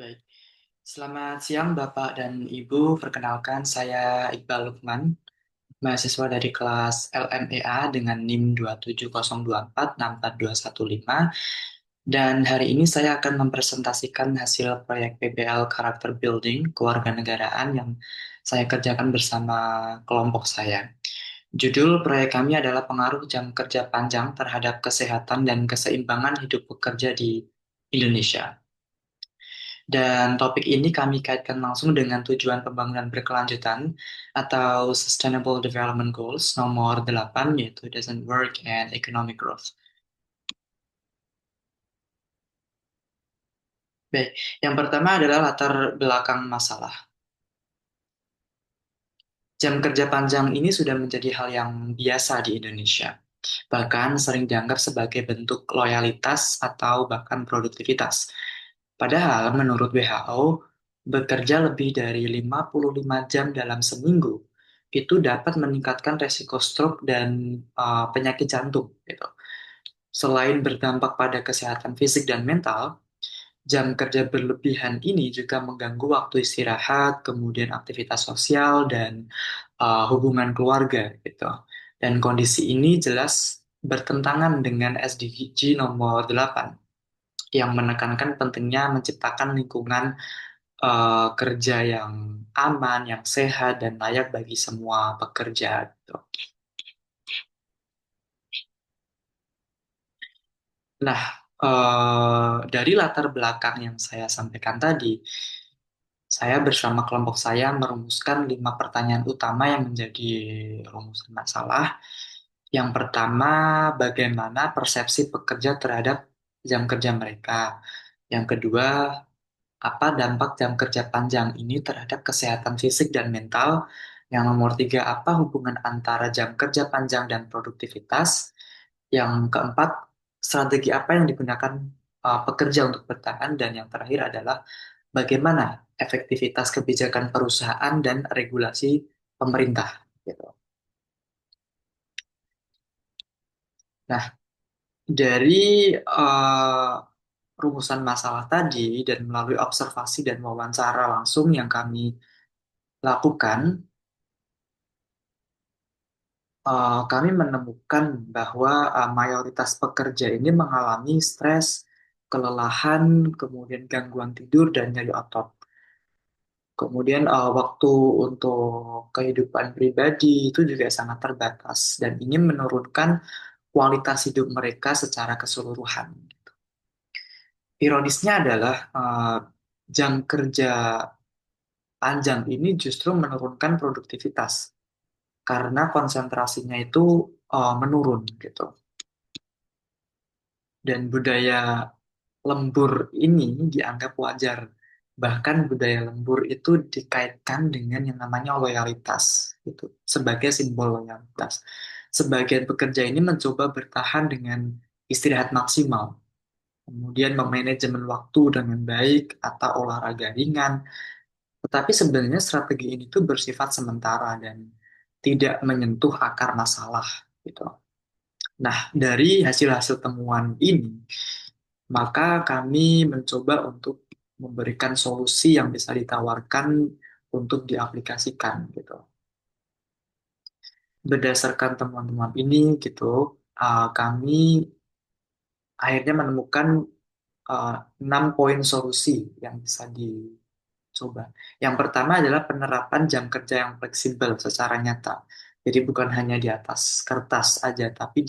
Baik. Selamat siang Bapak dan Ibu. Perkenalkan saya Iqbal Lukman, mahasiswa dari kelas LMEA dengan NIM 270246415. Dan hari ini saya akan mempresentasikan hasil proyek PBL Character Building Kewarganegaraan yang saya kerjakan bersama kelompok saya. Judul proyek kami adalah pengaruh jam kerja panjang terhadap kesehatan dan keseimbangan hidup pekerja di Indonesia. Dan topik ini kami kaitkan langsung dengan tujuan pembangunan berkelanjutan atau Sustainable Development Goals nomor 8 yaitu Decent Work and Economic Growth. Baik, yang pertama adalah latar belakang masalah. Jam kerja panjang ini sudah menjadi hal yang biasa di Indonesia. Bahkan sering dianggap sebagai bentuk loyalitas atau bahkan produktivitas. Padahal menurut WHO, bekerja lebih dari 55 jam dalam seminggu itu dapat meningkatkan resiko stroke dan penyakit jantung gitu. Selain berdampak pada kesehatan fisik dan mental, jam kerja berlebihan ini juga mengganggu waktu istirahat, kemudian aktivitas sosial dan hubungan keluarga gitu. Dan kondisi ini jelas bertentangan dengan SDG nomor 8 yang menekankan pentingnya menciptakan lingkungan kerja yang aman, yang sehat, dan layak bagi semua pekerja gitu. Nah, dari latar belakang yang saya sampaikan tadi, saya bersama kelompok saya merumuskan 5 pertanyaan utama yang menjadi rumusan masalah. Yang pertama, bagaimana persepsi pekerja terhadap jam kerja mereka? Yang kedua, apa dampak jam kerja panjang ini terhadap kesehatan fisik dan mental? Yang nomor tiga, apa hubungan antara jam kerja panjang dan produktivitas? Yang keempat, strategi apa yang digunakan pekerja untuk bertahan? Dan yang terakhir adalah bagaimana efektivitas kebijakan perusahaan dan regulasi pemerintah. Gitu. Nah, dari rumusan masalah tadi dan melalui observasi dan wawancara langsung yang kami lakukan, kami menemukan bahwa mayoritas pekerja ini mengalami stres, kelelahan, kemudian gangguan tidur, dan nyeri otot. Kemudian waktu untuk kehidupan pribadi itu juga sangat terbatas dan ini menurunkan kualitas hidup mereka secara keseluruhan. Ironisnya adalah jam kerja panjang ini justru menurunkan produktivitas karena konsentrasinya itu menurun gitu. Dan budaya lembur ini dianggap wajar. Bahkan budaya lembur itu dikaitkan dengan yang namanya loyalitas gitu, sebagai simbol loyalitas. Sebagian pekerja ini mencoba bertahan dengan istirahat maksimal, kemudian memanajemen waktu dengan baik atau olahraga ringan. Tetapi sebenarnya strategi ini tuh bersifat sementara dan tidak menyentuh akar masalah gitu. Nah, dari hasil-hasil temuan ini, maka kami mencoba untuk memberikan solusi yang bisa ditawarkan untuk diaplikasikan gitu. Berdasarkan temuan-temuan ini gitu, kami akhirnya menemukan uh, 6 poin solusi yang bisa dicoba. Yang pertama adalah penerapan jam kerja yang fleksibel secara nyata. Jadi bukan hanya di atas kertas aja, tapi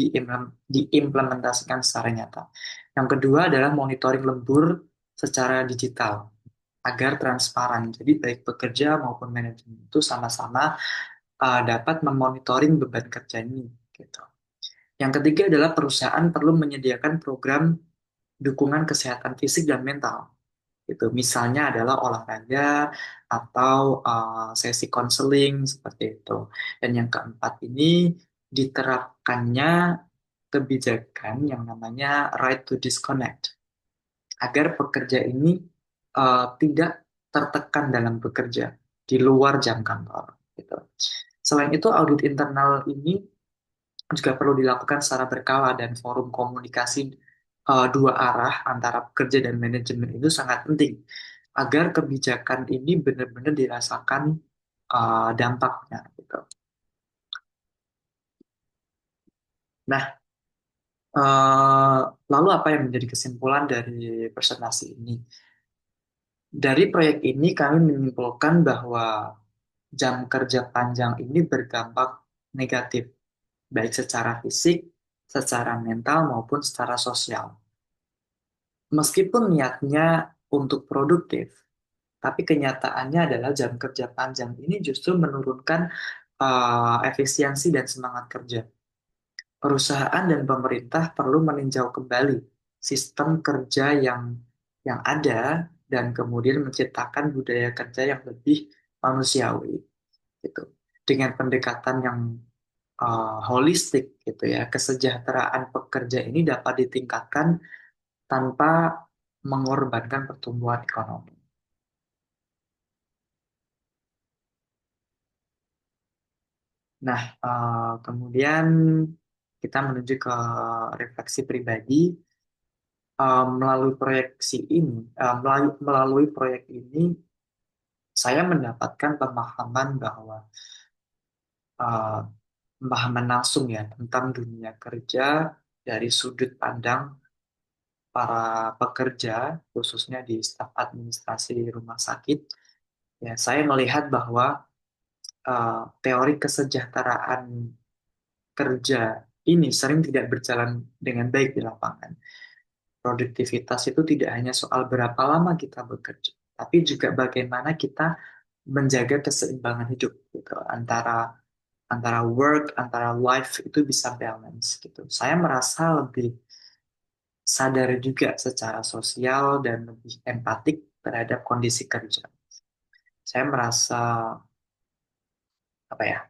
diimplementasikan secara nyata. Yang kedua adalah monitoring lembur secara digital agar transparan. Jadi baik pekerja maupun manajemen itu sama-sama dapat memonitoring beban kerja ini. Gitu. Yang ketiga adalah perusahaan perlu menyediakan program dukungan kesehatan fisik dan mental. Itu misalnya adalah olahraga atau sesi konseling seperti itu. Dan yang keempat ini diterapkannya kebijakan yang namanya right to disconnect agar pekerja ini tidak tertekan dalam bekerja di luar jam kantor. Gitu. Selain itu, audit internal ini juga perlu dilakukan secara berkala dan forum komunikasi dua arah antara pekerja dan manajemen itu sangat penting agar kebijakan ini benar-benar dirasakan dampaknya gitu. Nah, eh, lalu apa yang menjadi kesimpulan dari presentasi ini? Dari proyek ini kami menyimpulkan bahwa jam kerja panjang ini berdampak negatif, baik secara fisik, secara mental, maupun secara sosial. Meskipun niatnya untuk produktif, tapi kenyataannya adalah jam kerja panjang ini justru menurunkan efisiensi dan semangat kerja. Perusahaan dan pemerintah perlu meninjau kembali sistem kerja yang ada dan kemudian menciptakan budaya kerja yang lebih manusiawi gitu. Dengan pendekatan yang holistik gitu ya, kesejahteraan pekerja ini dapat ditingkatkan tanpa mengorbankan pertumbuhan ekonomi. Nah, kemudian kita menuju ke refleksi pribadi. Melalui proyeksi ini, melalui proyek ini, saya mendapatkan pemahaman bahwa eh, pemahaman langsung ya tentang dunia kerja dari sudut pandang para pekerja, khususnya di staf administrasi rumah sakit. Ya, saya melihat bahwa teori kesejahteraan kerja ini sering tidak berjalan dengan baik di lapangan. Produktivitas itu tidak hanya soal berapa lama kita bekerja, tapi juga bagaimana kita menjaga keseimbangan hidup gitu antara antara work, antara life itu bisa balance gitu. Saya merasa lebih sadar juga secara sosial dan lebih empatik terhadap kondisi kerja. Saya merasa apa ya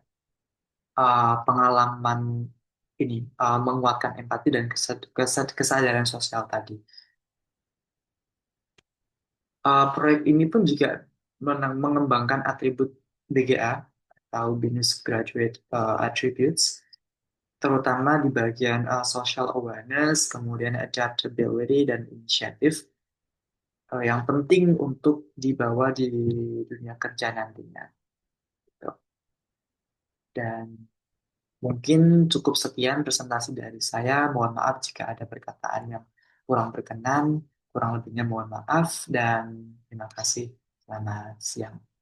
pengalaman ini menguatkan empati dan kesadaran sosial tadi. Proyek ini pun juga mengembangkan atribut BGA atau Business Graduate Attributes, terutama di bagian social awareness, kemudian adaptability dan initiative yang penting untuk dibawa di dunia kerja nantinya. Gitu. Dan mungkin cukup sekian presentasi dari saya. Mohon maaf jika ada perkataan yang kurang berkenan, kurang lebihnya mohon maaf, dan terima kasih. Selamat siang.